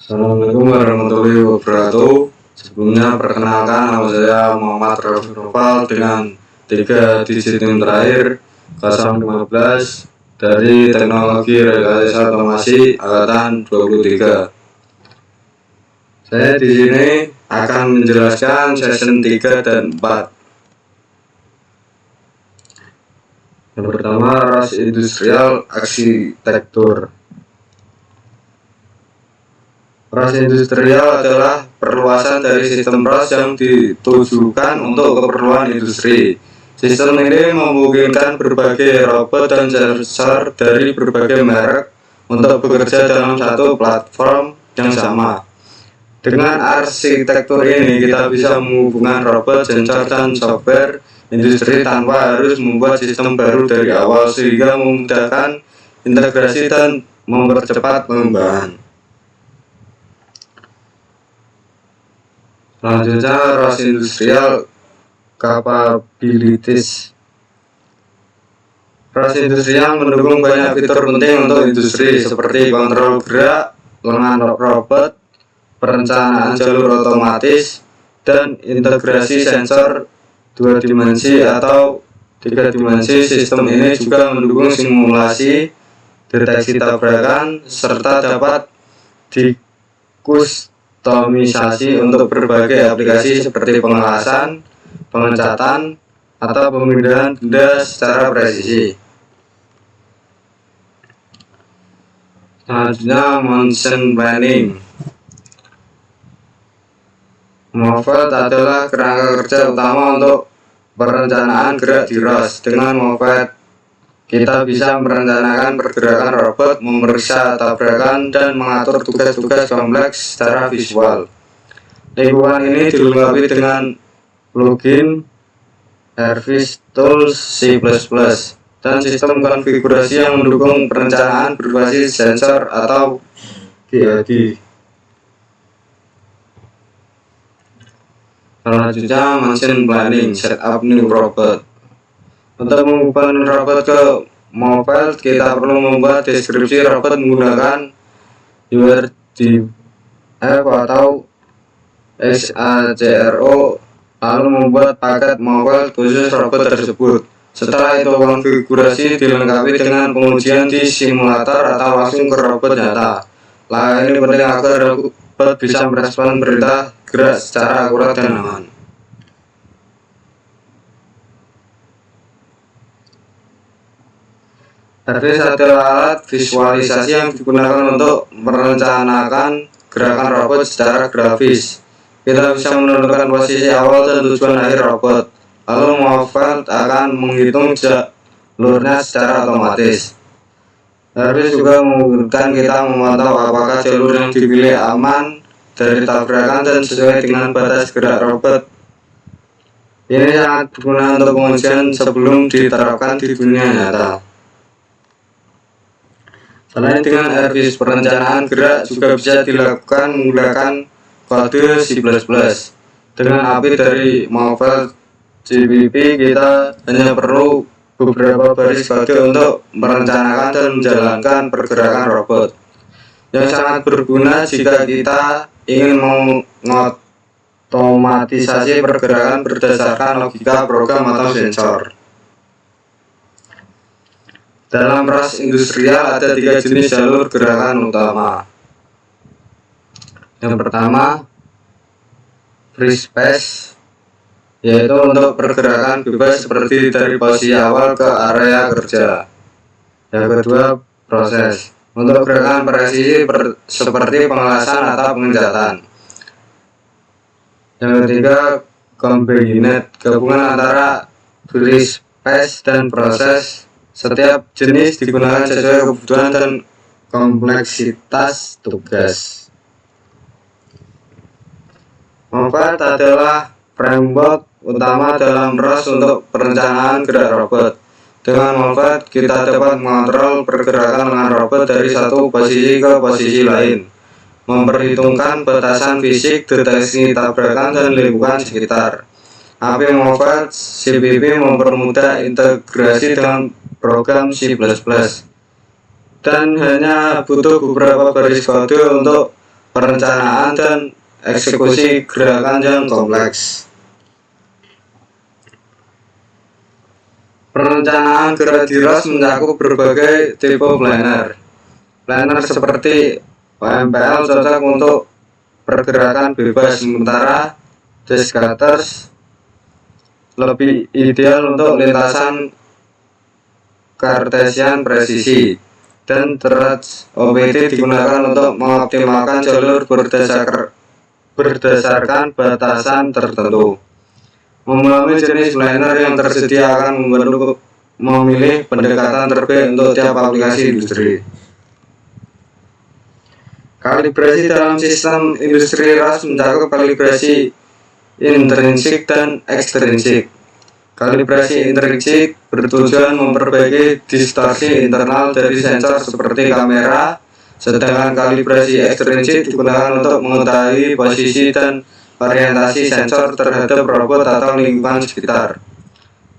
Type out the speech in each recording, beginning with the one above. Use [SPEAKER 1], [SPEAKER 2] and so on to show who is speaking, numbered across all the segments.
[SPEAKER 1] Assalamualaikum warahmatullahi wabarakatuh. Sebelumnya perkenalkan, nama saya Muhammad Rafi Nopal dengan 3 digit NIM terakhir 015 dari Teknologi Rekayasa Otomasi Angkatan 23. Saya di sini akan menjelaskan season 3 dan 4. Yang pertama, ras industrial arsitektur. Ras industrial adalah perluasan dari sistem ras yang ditujukan untuk keperluan industri. Sistem ini memungkinkan berbagai robot dan sensor dari berbagai merek untuk bekerja dalam satu platform yang sama. Dengan arsitektur ini, kita bisa menghubungkan robot, sensor, dan software industri tanpa harus membuat sistem baru dari awal, sehingga memudahkan integrasi dan mempercepat pengembangan. Selanjutnya, ras industrial capabilities. Ras industrial mendukung banyak fitur penting untuk industri seperti kontrol gerak lengan robot, perencanaan jalur otomatis, dan integrasi sensor 2 dimensi atau 3 dimensi. Sistem ini juga mendukung simulasi, deteksi tabrakan, serta dapat dikustomisasi untuk berbagai aplikasi seperti pengelasan, pengecatan, atau pemindahan benda secara presisi. Selanjutnya, motion planning. Movement adalah kerangka kerja utama untuk perencanaan gerak di ras. Dengan movement, kita bisa merencanakan pergerakan robot, memeriksa tabrakan, dan mengatur tugas-tugas kompleks secara visual. Lingkungan ini dilengkapi dengan plugin Service Tools C++ dan sistem konfigurasi yang mendukung perencanaan berbasis sensor atau GAD. Selanjutnya, machine planning, setup new robot. Untuk mengubah robot ke mobile, kita perlu membuat deskripsi robot menggunakan URDF atau SACRO, lalu membuat paket mobile khusus robot tersebut. Setelah itu, konfigurasi dilengkapi dengan pengujian di simulator atau langsung ke robot nyata. Langkah ini penting agar robot bisa merespon perintah gerak secara akurat dan aman. Service adalah alat visualisasi yang digunakan untuk merencanakan gerakan robot secara grafis. Kita bisa menentukan posisi awal dan tujuan akhir robot, lalu movement akan menghitung jalurnya secara otomatis. Service juga memungkinkan kita memantau apakah jalur yang dipilih aman dari tabrakan dan sesuai dengan batas gerak robot. Ini sangat berguna untuk pengujian sebelum diterapkan di dunia nyata. Selain dengan service, perencanaan gerak juga bisa dilakukan menggunakan kode C++. Dengan API dari Movement GPP, kita hanya perlu beberapa baris kode untuk merencanakan dan menjalankan pergerakan robot, yang sangat berguna jika kita ingin mengotomatisasi pergerakan berdasarkan logika program atau sensor. Dalam ras industrial ada 3 jenis jalur gerakan utama. Yang pertama, free space, yaitu untuk pergerakan bebas seperti dari posisi awal ke area kerja. Yang kedua, proses, untuk gerakan presisi seperti pengelasan atau pengecatan. Yang ketiga, combined, gabungan antara free space dan proses. Setiap jenis digunakan sesuai kebutuhan dan kompleksitas tugas. Movement adalah framework utama dalam ras untuk perencanaan gerak robot. Dengan Movement, kita dapat mengontrol pergerakan lengan robot dari satu posisi ke posisi lain, memperhitungkan batasan fisik, deteksi tabrakan, dan lingkungan sekitar. API Movement GPP mempermudah integrasi dengan program C++, dan hanya butuh beberapa baris kode untuk perencanaan dan eksekusi gerakan yang kompleks. Perencanaan gerak di ROS mencakup berbagai tipe planner. Planner seperti OMPL cocok untuk pergerakan bebas, sementara Desk Cutters lebih ideal untuk lintasan Cartesian presisi, dan Trace OPT digunakan untuk mengoptimalkan jalur berdasarkan batasan tertentu. Memahami jenis planner yang tersedia akan membantu memilih pendekatan terbaik untuk tiap aplikasi industri. Kalibrasi dalam sistem industri ROS mencakup kalibrasi intrinsik dan ekstrinsik. Kalibrasi intrinsik bertujuan memperbaiki distorsi internal dari sensor seperti kamera, sedangkan kalibrasi ekstrinsik digunakan untuk mengetahui posisi dan orientasi sensor terhadap robot atau lingkungan sekitar.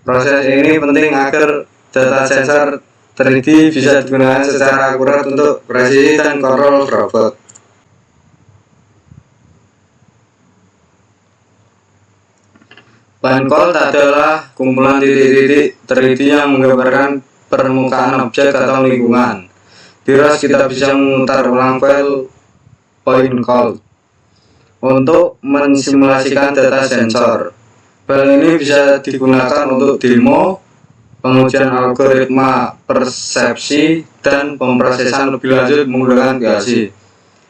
[SPEAKER 1] Proses ini penting agar data sensor 3D bisa digunakan secara akurat untuk presisi dan kontrol robot. Point cloud adalah kumpulan titik-titik 3D yang menggambarkan permukaan objek atau lingkungan. Di ROS kita bisa memutar ulang file point cloud untuk mensimulasikan data sensor. File ini bisa digunakan untuk demo, pengujian algoritma persepsi, dan pemrosesan lebih lanjut menggunakan PLC.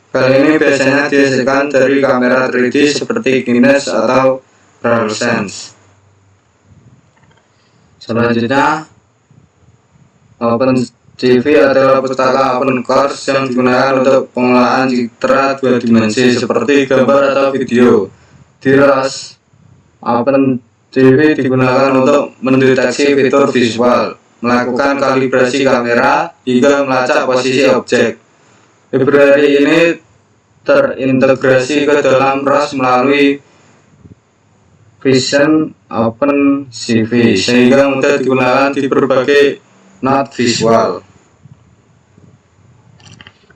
[SPEAKER 1] File ini biasanya dihasilkan dari kamera 3D seperti Kines atau RealSense. Selanjutnya, OpenCV adalah pustaka open source yang digunakan untuk pengolahan citra 2 dimensi seperti gambar atau video. Di ROS, OpenCV digunakan untuk mendeteksi fitur visual, melakukan kalibrasi kamera, hingga melacak posisi objek. Library ini terintegrasi ke dalam ROS melalui Vision OpenCV sehingga mudah digunakan di berbagai node visual.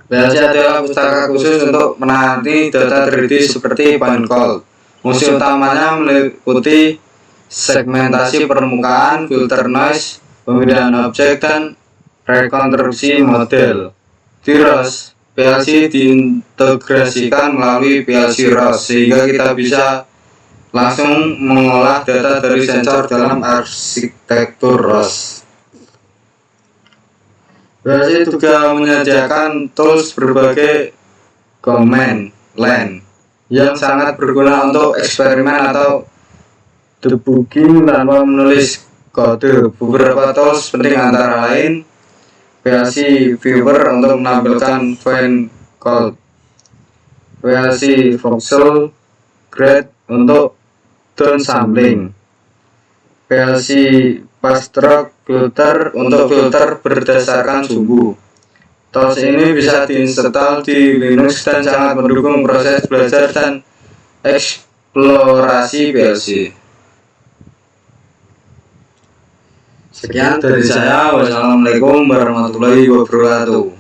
[SPEAKER 1] PLC adalah pustaka khusus untuk menangani data 3D seperti point cloud. Fungsi utamanya meliputi segmentasi permukaan, filter noise, pemindahan objek, dan rekonstruksi model. Di ROS, PLC diintegrasikan melalui PLC ROS sehingga kita bisa langsung mengolah data dari sensor dalam arsitektur ROS. PLC juga menyediakan tools berbagai command line yang sangat berguna untuk eksperimen atau debugging tanpa menulis kode. Beberapa tools penting antara lain PLC Viewer untuk menampilkan point cloud, PLC Voxel Grid untuk downsampling, PLC Fast-Stroke Filter untuk filter berdasarkan sumbu. Tools ini bisa diinstal di Linux dan sangat mendukung proses belajar dan eksplorasi PLC. Sekian dari saya. Wassalamualaikum warahmatullahi wabarakatuh.